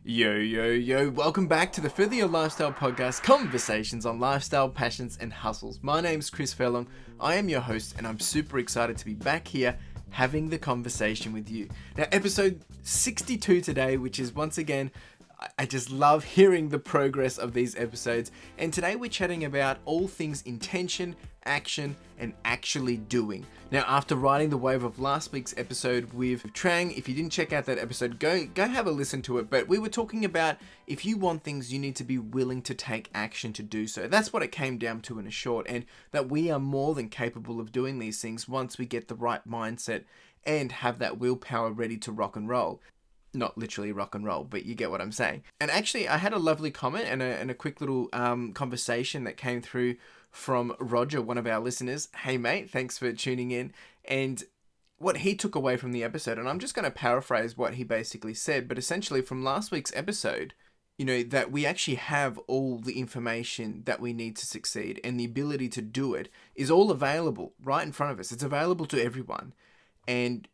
Yo, welcome back to the Further Your Lifestyle podcast, conversations on lifestyle, passions, and hustles. My name's Chris Furlong, I am your host, and I'm super excited to be back here having the conversation with you. Now, episode 62 today, which is once again, I just love hearing the progress of these episodes, and today we're chatting about all things intention, action, and actually doing. Now, after riding the wave of last week's episode with Trang, if you didn't check out that episode, go have a listen to it. But we were talking about if you want things, you need to be willing to take action to do so. That's what it came down to in a short, and that we are more than capable of doing these things once we get the right mindset and have that willpower ready to rock and roll. Not literally rock and roll, but you get what I'm saying. And actually, I had a lovely comment and a quick little conversation that came through from Roger, one of our listeners. Hey mate, thanks for tuning in. And what he took away from the episode, and I'm just going to paraphrase what he basically said, but essentially from last week's episode, that we actually have all the information that we need to succeed, and the ability to do it is all available right in front of us. It's available to everyone. And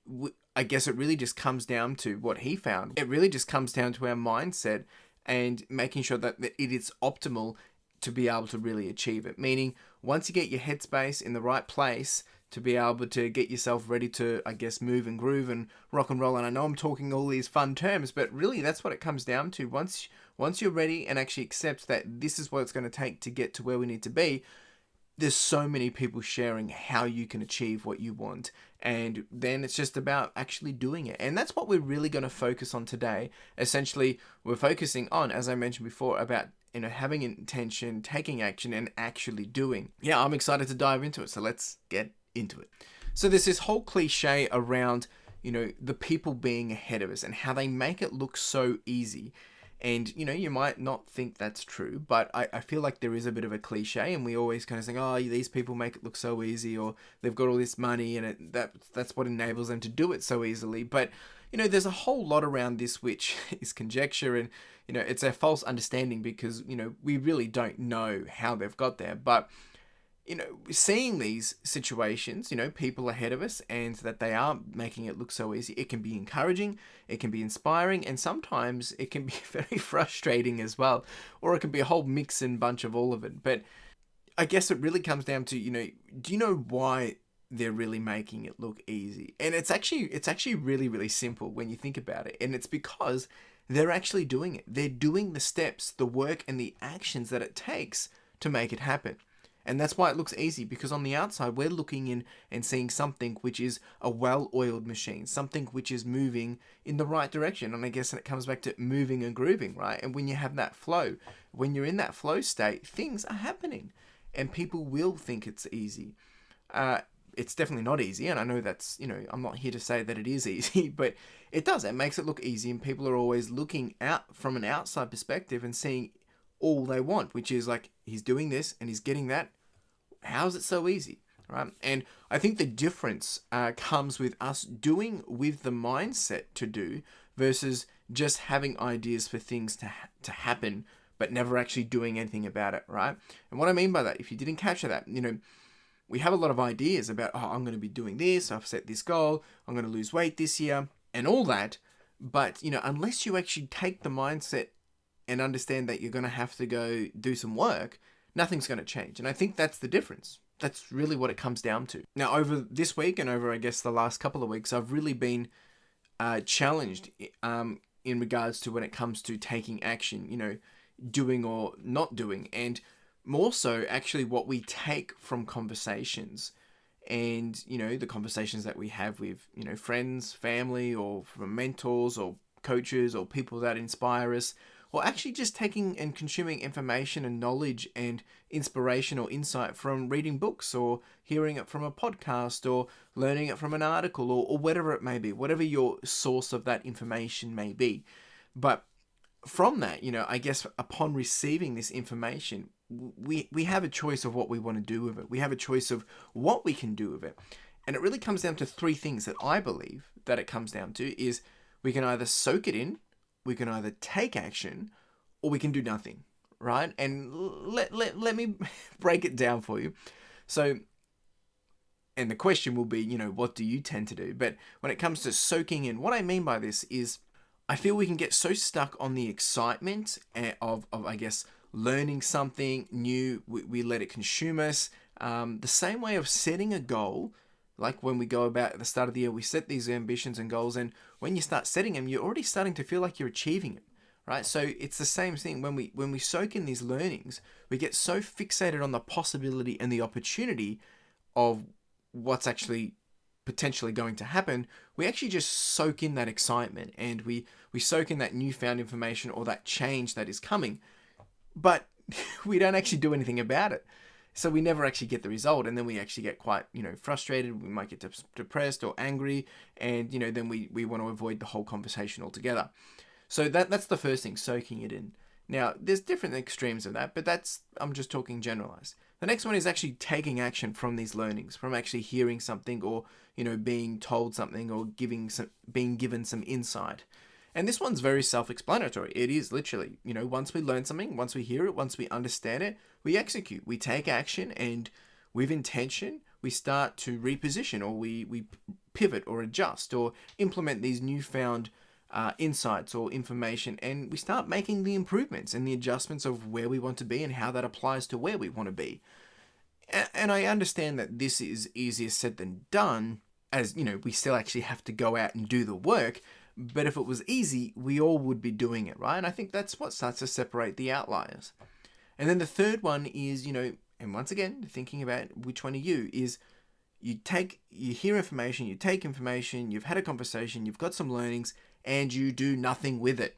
I guess it really just comes down to what he found. It really just comes down to our mindset and making sure that it is optimal to be able to really achieve it. Meaning, once you get your headspace in the right place to be able to get yourself ready to, I guess, move and groove and rock and roll. And I know I'm talking all these fun terms, but really that's what it comes down to. Once you're ready and actually accept that this is what it's going to take to get to where we need to be, there's so many people sharing how you can achieve what you want. And then it's just about actually doing it. And that's what we're really going to focus on today. Essentially, we're focusing on, as I mentioned before, about having intention, taking action, and actually doing. Yeah, I'm excited to dive into it. So let's get into it. So there's this whole cliche around, the people being ahead of us and how they make it look so easy. And, you might not think that's true, but I feel like there is a bit of a cliche, and we always kind of think, oh, these people make it look so easy, or they've got all this money and that's what enables them to do it so easily. But, there's a whole lot around this which is conjecture, and, it's a false understanding because, we really don't know how they've got there. But, seeing these situations, people ahead of us, and that they are making it look so easy, it can be encouraging, it can be inspiring, and sometimes it can be very frustrating as well, or it can be a whole mix and bunch of all of it. But I guess it really comes down to, do you know why they're really making it look easy? And it's actually really, really simple when you think about it. And it's because they're actually doing it. They're doing the steps, the work, and the actions that it takes to make it happen. And that's why it looks easy, because on the outside, we're looking in and seeing something which is a well-oiled machine, something which is moving in the right direction. And I guess it comes back to moving and grooving, right? And when you have that flow, when you're in that flow state, things are happening and people will think it's easy. It's definitely not easy. And I know that's, I'm not here to say that it is easy, but it does. It makes it look easy. And people are always looking out from an outside perspective and seeing all they want, which is like, he's doing this and he's getting that. How's it so easy, right? And I think the difference comes with us doing with the mindset to do versus just having ideas for things to happen, but never actually doing anything about it, right? And what I mean by that, if you didn't capture that, we have a lot of ideas about, I'm going to be doing this, I've set this goal, I'm going to lose weight this year, and all that. But, unless you actually take the mindset and understand that you're going to have to go do some work, nothing's going to change. And I think that's the difference. That's really what it comes down to. Now, over this week and over, I guess, the last couple of weeks, I've really been challenged in regards to when it comes to taking action, doing or not doing. And more so, actually, what we take from conversations and, the conversations that we have with, friends, family, or from mentors or coaches or people that inspire us, or actually just taking and consuming information and knowledge and inspiration or insight from reading books or hearing it from a podcast or learning it from an article or whatever it may be, whatever your source of that information may be. But from that, I guess upon receiving this information, we have a choice of what we want to do with it. We have a choice of what we can do with it. And it really comes down to three things that I believe that it comes down to is we can either soak it in, we can either take action, or we can do nothing, right? And let me break it down for you. So, and the question will be, what do you tend to do? But when it comes to soaking in, what I mean by this is I feel we can get so stuck on the excitement of I guess, learning something new. We let it consume us. The same way of setting a goal, like when we go about at the start of the year, we set these ambitions and goals, and when you start setting them, you're already starting to feel like you're achieving it, right? So it's the same thing when we soak in these learnings, we get so fixated on the possibility and the opportunity of what's actually potentially going to happen. We actually just soak in that excitement, and we soak in that newfound information or that change that is coming, but we don't actually do anything about it. So we never actually get the result, and then we actually get quite, frustrated. We might get depressed or angry, and, then we want to avoid the whole conversation altogether. So that's the first thing, soaking it in. Now, there's different extremes of that, but I'm just talking generalized. The next one is actually taking action from these learnings, from actually hearing something or, being told something or being given some insight. And this one's very self-explanatory. It is literally, once we learn something, once we hear it, once we understand it, we execute, we take action, and with intention, we start to reposition, or we pivot or adjust or implement these newfound insights or information, and we start making the improvements and the adjustments of where we want to be and how that applies to where we want to be. And I understand that this is easier said than done, as, we still actually have to go out and do the work. But if it was easy, we all would be doing it, right? And I think that's what starts to separate the outliers. And then the third one is, and once again, thinking about which one are you, is you hear information, you take information, you've had a conversation, you've got some learnings, and you do nothing with it.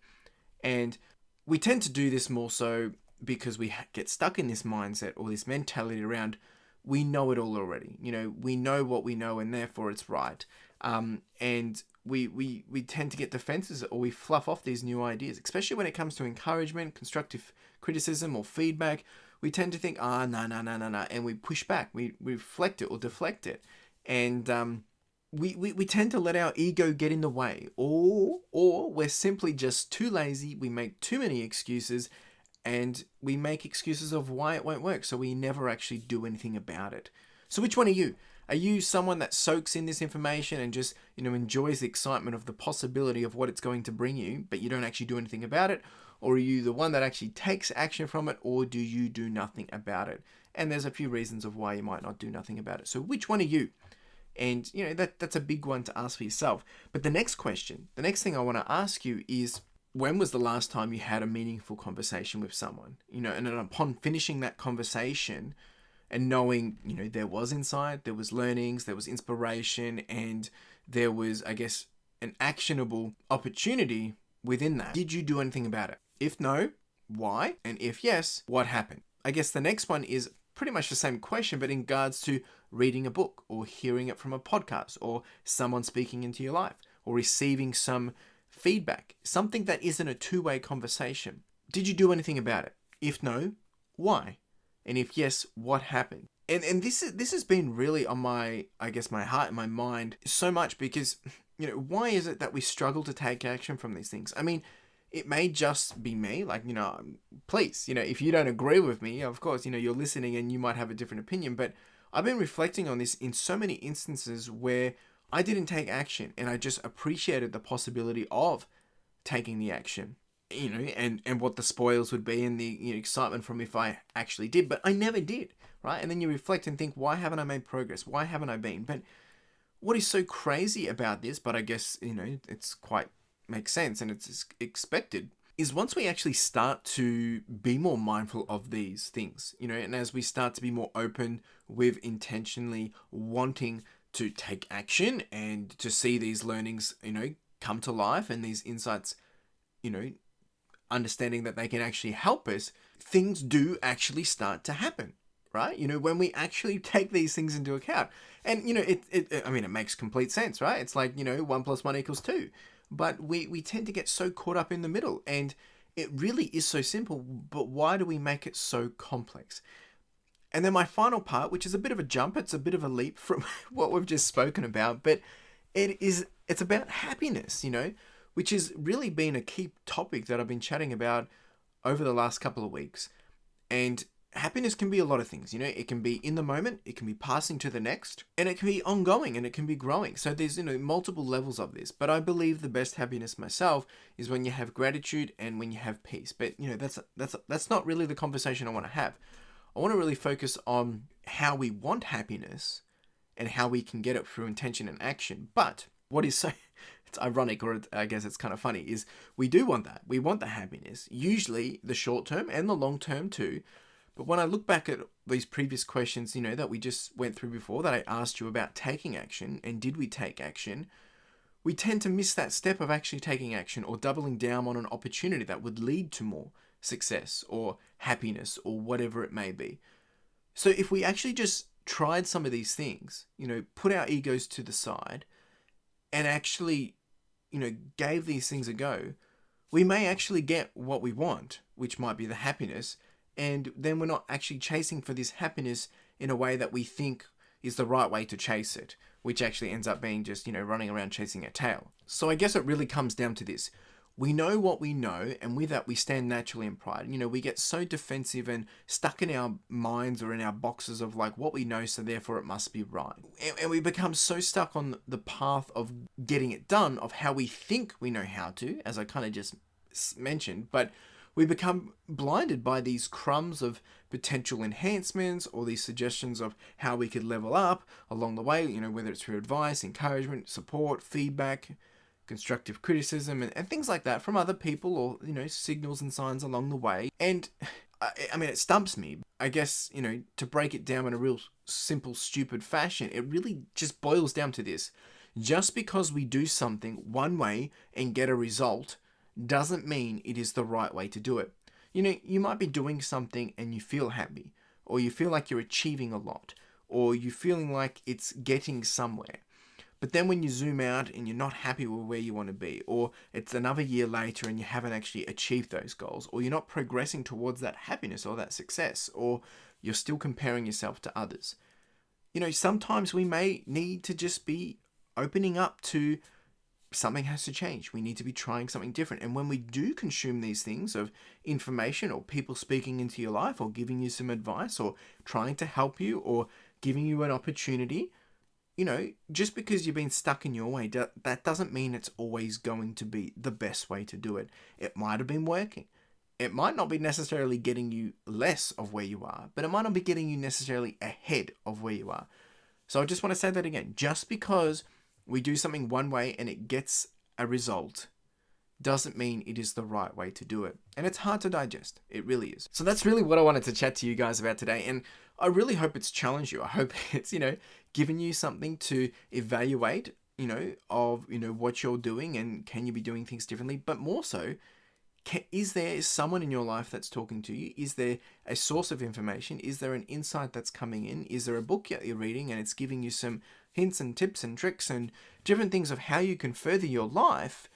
And we tend to do this more so because we get stuck in this mindset or this mentality around, we know it all already. We know what we know, and therefore it's right. And we tend to get defenses, or we fluff off these new ideas, especially when it comes to encouragement, constructive criticism, or feedback. We tend to think, no, and we push back, we reflect it or deflect it. And we tend to let our ego get in the way, or we're simply just too lazy, we make too many excuses, and we make excuses of why it won't work, so we never actually do anything about it. So which one are you? Are you someone that soaks in this information and just, enjoys the excitement of the possibility of what it's going to bring you, but you don't actually do anything about it? Or are you the one that actually takes action from it, or do you do nothing about it? And there's a few reasons of why you might not do nothing about it. So which one are you? And, that's a big one to ask for yourself. But the next thing I want to ask you is, when was the last time you had a meaningful conversation with someone? And then upon finishing that conversation, and knowing, there was insight, there was learnings, there was inspiration, and there was, I guess, an actionable opportunity within that. Did you do anything about it? If no, why? And if yes, what happened? I guess the next one is pretty much the same question, but in regards to reading a book, or hearing it from a podcast, or someone speaking into your life, or receiving some feedback, something that isn't a two-way conversation. Did you do anything about it? If no, why? And if yes, what happened? And this has been really on my heart and my mind so much, because, why is it that we struggle to take action from these things? I mean, it may just be me, please, if you don't agree with me, of course, you're listening and you might have a different opinion, but I've been reflecting on this in so many instances where I didn't take action, and I just appreciated the possibility of taking the action. And what the spoils would be, and the excitement from if I actually did, but I never did, right? And then you reflect and think, why haven't I made progress? Why haven't I been? But what is so crazy about this, but I guess, it's quite makes sense and it's expected, is once we actually start to be more mindful of these things, and as we start to be more open with intentionally wanting to take action and to see these learnings, come to life, and these insights, understanding that they can actually help us, things do actually start to happen, right? When we actually take these things into account. And, it makes complete sense, right? It's like, 1 + 1 = 2. But we tend to get so caught up in the middle, and it really is so simple, but why do we make it so complex? And then my final part, which is a bit of a jump, it's a bit of a leap from what we've just spoken about, but it's about happiness, which has really been a key topic that I've been chatting about over the last couple of weeks. And happiness can be a lot of things. It can be in the moment, it can be passing to the next, and it can be ongoing, and it can be growing. So there's, multiple levels of this. But I believe the best happiness myself is when you have gratitude and when you have peace. But, that's not really the conversation I want to have. I want to really focus on how we want happiness and how we can get it through intention and action. But what is so it's ironic, or I guess it's kind of funny, is we do want that. We want the happiness, usually the short term and the long term too. But when I look back at these previous questions, that we just went through before, that I asked you about taking action and did we take action, we tend to miss that step of actually taking action or doubling down on an opportunity that would lead to more success or happiness or whatever it may be. So if we actually just tried some of these things, put our egos to the side and actually, gave these things a go, we may actually get what we want, which might be the happiness. And then we're not actually chasing for this happiness in a way that we think is the right way to chase it, which actually ends up being just, running around chasing a tail. So I guess it really comes down to this. We know what we know, and with that we stand naturally in pride. We get so defensive and stuck in our minds or in our boxes of like what we know, so therefore it must be right. And we become so stuck on the path of getting it done, of how we think we know how to, as I kind of just mentioned, but we become blinded by these crumbs of potential enhancements or these suggestions of how we could level up along the way, whether it's through advice, encouragement, support, feedback, constructive criticism, and things like that from other people, or, signals and signs along the way. And I mean, it stumps me. I guess, to break it down in a real simple, stupid fashion, it really just boils down to this. Just because we do something one way and get a result doesn't mean it is the right way to do it. You might be doing something and you feel happy, or you feel like you're achieving a lot, or you're feeling like it's getting somewhere. But then when you zoom out and you're not happy with where you want to be, or it's another year later and you haven't actually achieved those goals, or you're not progressing towards that happiness or that success, or you're still comparing yourself to others. Sometimes we may need to just be opening up to something has to change. We need to be trying something different. And when we do consume these things of information, or people speaking into your life, or giving you some advice, or trying to help you, or giving you an opportunity, just because you've been stuck in your way, that doesn't mean it's always going to be the best way to do it. It might have been working. It might not be necessarily getting you less of where you are, but it might not be getting you necessarily ahead of where you are. So I just want to say that again. Just because we do something one way and it gets a result doesn't mean it is the right way to do it. And it's hard to digest. It really is. So that's really what I wanted to chat to you guys about today. And I really hope it's challenged you. I hope it's, given you something to evaluate, of, what you're doing and can you be doing things differently. But more so, is there someone in your life that's talking to you? Is there a source of information? Is there an insight that's coming in? Is there a book that you're reading and it's giving you some hints and tips and tricks and different things of how you can further your life?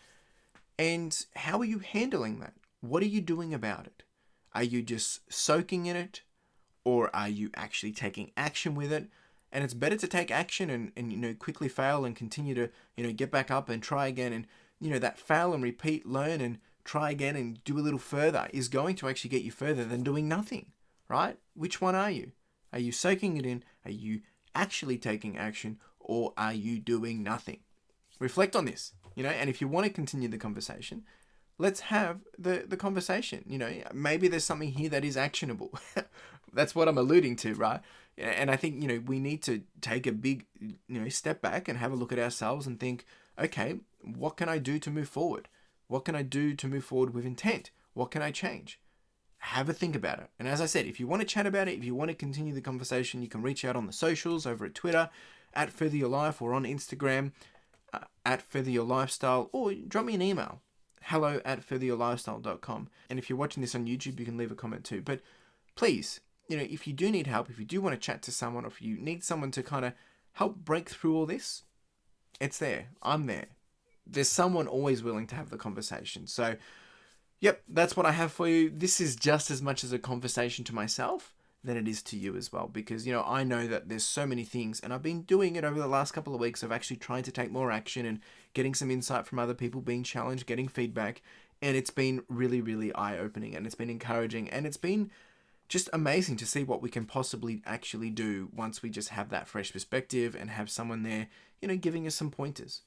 And how are you handling that? What are you doing about it? Are you just soaking in it? Or are you actually taking action with it? And it's better to take action and quickly fail and continue to, get back up and try again. And, that fail and repeat, learn and try again and do a little further is going to actually get you further than doing nothing, right? Which one are you? Are you soaking it in? Are you actually taking action? Or are you doing nothing? Reflect on this, and if you want to continue the conversation, let's have the conversation. Maybe there's something here that is actionable. That's what I'm alluding to, right? And I think, we need to take a big, step back and have a look at ourselves and think, okay, what can I do to move forward? What can I do to move forward with intent? What can I change? Have a think about it. And as I said, if you want to chat about it, if you want to continue the conversation, you can reach out on the socials over at Twitter, at Further Your Life, or on Instagram, at Further Your Lifestyle, or drop me an email, hello@furtheryourlifestyle.com. And if you're watching this on YouTube, you can leave a comment too. But please, if you do need help, if you do want to chat to someone, or if you need someone to kind of help break through all this, it's there. I'm there. There's someone always willing to have the conversation. So, yep, that's what I have for you. This is just as much as a conversation to myself than it is to you as well. Because, I know that there's so many things, and I've been doing it over the last couple of weeks of actually trying to take more action and getting some insight from other people, being challenged, getting feedback. And it's been really, really eye-opening, and it's been encouraging, and it's been just amazing to see what we can possibly actually do once we just have that fresh perspective and have someone there, giving us some pointers,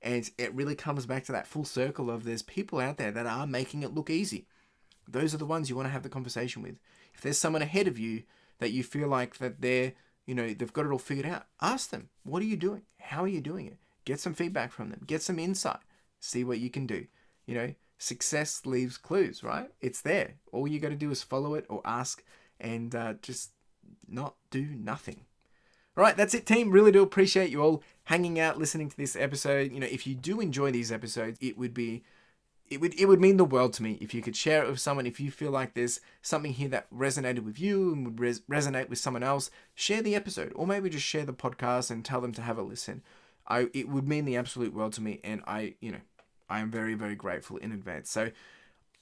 And it really comes back to that full circle of there's people out there that are making it look easy. Those are the ones you want to have the conversation with. If there's someone ahead of you that you feel like that they're, they've got it all figured out, ask them, what are you doing? How are you doing it? Get some feedback from them. Get some insight. See what you can do. Success leaves clues, right? It's there. All you got to do is follow it or ask and just not do nothing. All right, that's it, team. Really do appreciate you all hanging out, listening to this episode. If you do enjoy these episodes, it would mean the world to me if you could share it with someone. If you feel like there's something here that resonated with you and would resonate with someone else, share the episode, or maybe just share the podcast and tell them to have a listen. It would mean the absolute world to me, and I am very, very grateful in advance. So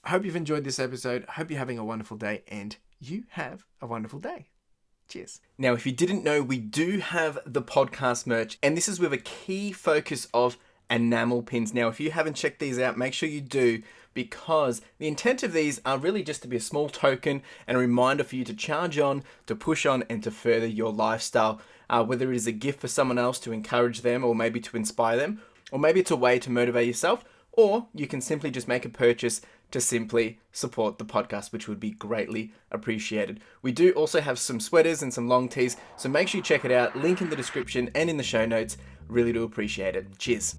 I hope you've enjoyed this episode. I hope you're having a wonderful day, and you have a wonderful day. Cheers. Now, if you didn't know, we do have the podcast merch, and this is with a key focus of enamel pins. Now, if you haven't checked these out, make sure you do, because the intent of these are really just to be a small token and a reminder for you to charge on, to push on, and to further your lifestyle. Whether it is a gift for someone else to encourage them, or maybe to inspire them, or maybe it's a way to motivate yourself, or you can simply just make a purchase to simply support the podcast, which would be greatly appreciated. We do also have some sweaters and some long tees, so make sure you check it out. Link in the description and in the show notes. Really do appreciate it. Cheers.